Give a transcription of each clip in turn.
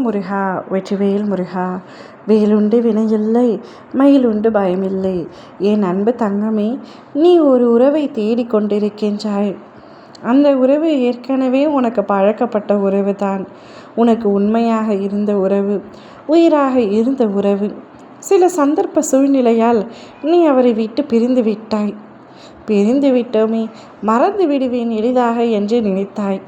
முருகா வெற்றிவேல் முருகா. வேலுண்டு வினையில்லை, மயிலுண்டு பயமில்லை. என் அன்பு தங்கமே, நீ ஒரு உறவை தேடிக்கொண்டிருக்கின்றாய். அந்த உறவு ஏற்கனவே உனக்கு பழக்கப்பட்ட உறவு தான். உனக்கு உண்மையாக இருந்த உறவு, உயிராக இருந்த உறவு. சில சந்தர்ப்ப சூழ்நிலையால் நீ அவரை விட்டு பிரிந்து விட்டாய். பிரிந்து விட்டோமே, மறந்து விடுவேன் எளிதாக என்று நினைத்தாய்.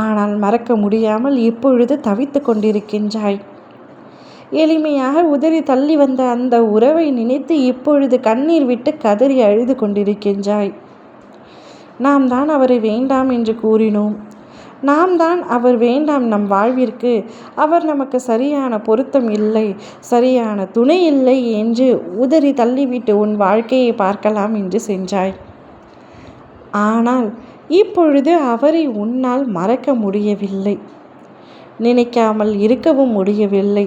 ஆனால் மறக்க முடியாமல் இப்பொழுது தவித்து கொண்டிருக்கின்றாய். எளிமையாக உதறி தள்ளி வந்த அந்த உறவை நினைத்து இப்பொழுது கண்ணீர் விட்டு கதறி அழுது கொண்டிருக்கின்றாய். நாம் தான் அவரை வேண்டாம் என்று கூறினோம். நாம் தான் அவர் வேண்டாம் நம் வாழ்விற்கு, அவர் நமக்கு சரியான பொருத்தம் இல்லை, சரியான துணை இல்லை என்று உதறி தள்ளிவிட்டு உன் வாழ்க்கையை பார்க்கலாம் என்று சென்றாய். ஆனால் இப்பொழுது அவரை உன்னால் மறக்க முடியவில்லை, நினைக்காமல் இருக்கவும் முடியவில்லை.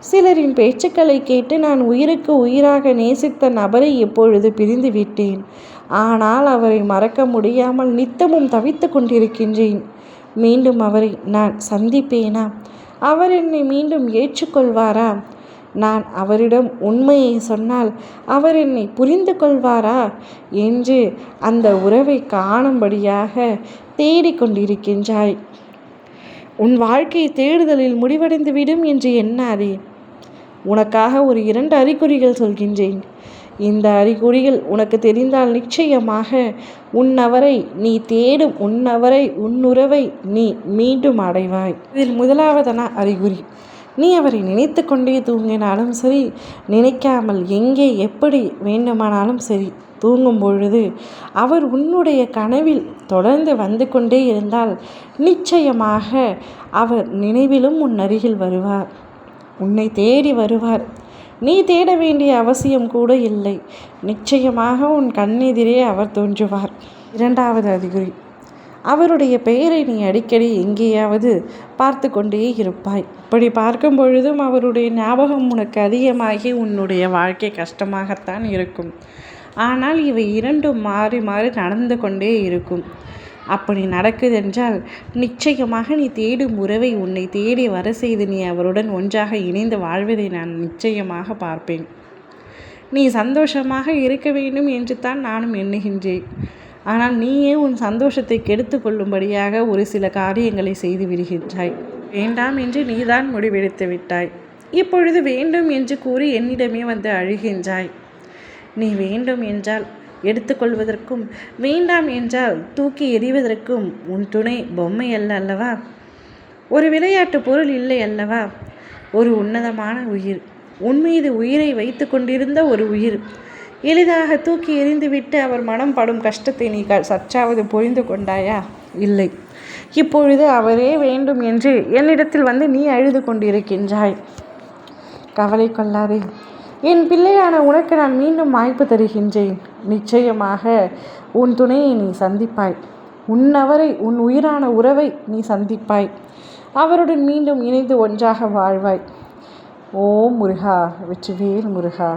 சிலரின் பேச்சுக்களை கேட்டு நான் உயிருக்கு உயிராக நேசித்த நபரை இப்பொழுது பிரிந்து விட்டேன். ஆனால் அவரை மறக்க முடியாமல் நித்தமும் தவித்து கொண்டிருக்கின்றேன். மீண்டும் அவரை நான் சந்திப்பேனா? அவர் என்னை மீண்டும் ஏற்றுக்கொள்வாரா? நான் அவரிடம் உண்மையை சொன்னால் அவர் என்னை புரிந்து கொள்வாரா என்று அந்த உறவை காணும்படியாக தேடிக்கொண்டிருக்கின்றாய். உன் வாழ்க்கை தேடுதலில் முடிவடைந்துவிடும் என்று எண்ணாதே. உனக்காக ஒரு 2 அறிகுறிகள் சொல்கின்றேன். இந்த அறிகுறிகள் உனக்கு தெரிந்தால் நிச்சயமாக உன்னவரை நீ தேடும் உன்னுறவை நீ மீண்டும் அடைவாய். இதில் முதலாவதான அறிகுறி, நீ அவரை நினைத்து கொண்டே தூங்கினாலும் சரி, நினைக்காமல் எங்கே எப்படி வேண்டுமானாலும் சரி, தூங்கும் பொழுது அவர் உன்னுடைய கனவில் தொடர்ந்து வந்து கொண்டே இருந்தால் நிச்சயமாக அவர் நினைவிலும் உன் அருகில் வருவார், உன்னை தேடி வருவார். நீ தேட வேண்டிய அவசியம் கூட இல்லை. நிச்சயமாக உன் கண்ணெதிரே அவர் தோன்றுவார். 2வது அறிகுறி, அவருடைய பெயரை நீ அடிக்கடி எங்கேயாவது பார்த்து கொண்டே இருப்பாய். அப்படி பார்க்கும் பொழுதும் அவருடைய ஞாபகம் உனக்கு அதிகமாகி உன்னுடைய வாழ்க்கை கஷ்டமாகத்தான் இருக்கும். ஆனால் இவை 2ம் மாறி மாறி நடந்து கொண்டே இருக்கும். அப்படி நடக்குதென்றால் நிச்சயமாக நீ தேடும் உறவை உன்னை தேடி வர செய்து நீ அவருடன் ஒன்றாக இணைந்து வாழ்வதை நான் நிச்சயமாக பார்ப்பேன். நீ சந்தோஷமாக இருக்க வேண்டும் என்று தான் நானும் எண்ணுகின்றேன். ஆனால் நீயே உன் சந்தோஷத்தை கெடுத்து கொள்ளும்படியாக ஒரு சில காரியங்களை செய்து விடுகின்றாய். வேண்டாம் என்று நீதான் முடிவெடுத்து விட்டாய். இப்பொழுது வேண்டும் என்று கூறி என்னிடமே வந்து அழுகின்றாய். நீ வேண்டும் என்றால் எடுத்துக்கொள்வதற்கும், வேண்டாம் என்றால் தூக்கி எறிவதற்கும் உன் துணை பொம்மை அல்ல அல்லவா? ஒரு விளையாட்டு பொருள் இல்லை அல்லவா? ஒரு உன்னதமான உயிர், உன் மீது உயிரை வைத்து கொண்டிருந்த ஒரு உயிர். எளிதாக தூக்கி எறிந்துவிட்டு அவர் மனம் படும் கஷ்டத்தை நீ சற்றாவது புரிந்து கொண்டாயா? இல்லை. இப்பொழுது அவரே வேண்டும் என்று என்னிடத்தில் வந்து நீ அழுது கொண்டிருக்கின்றாய். கவலை கொள்ளாதே. என் பிள்ளையான உனக்கு நான் மீண்டும் வாய்ப்பு தருகின்றேன். நிச்சயமாக உன் துணையை நீ சந்திப்பாய். உன் உயிரான உறவை நீ சந்திப்பாய். அவருடன் மீண்டும் இணைந்து ஒன்றாக வாழ்வாய். ஓம் முருகா வெற்றிவேல் முருகா.